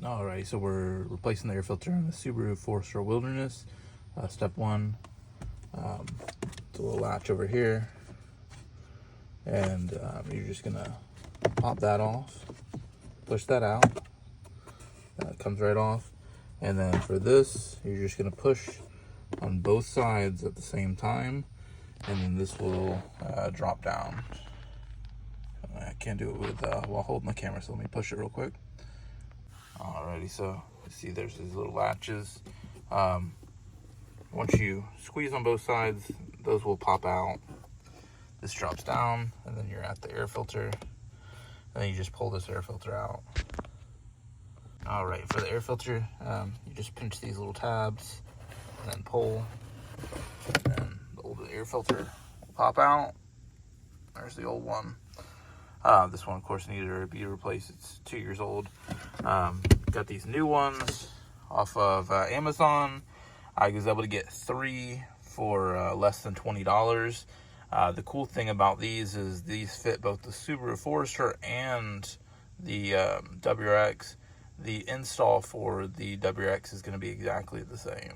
Alright, so we're replacing the air filter on the Subaru 4-stroke Wilderness. Step one, it's a little latch over here, and you're just gonna pop that off, push that out, that comes right off, and then for this, you're just gonna push on both sides at the same time, and then this will drop down. I can't do it with while holding the camera, so let me push it real quick. Alrighty, so you see there's these little latches. Once you squeeze on both sides, those will pop out. This drops down, and then you're at the air filter, and then you just pull this air filter out. Alright, for the air filter, you just pinch these little tabs, and then pull, and then the old air filter will pop out. There's the old one. This one, of course, needed to be replaced. It's 2 years old. Got these new ones off of Amazon. I was able to get 3 for less than $20. The cool thing about these is these fit both the Subaru Forester and the WRX. The install for the WRX is going to be exactly the same.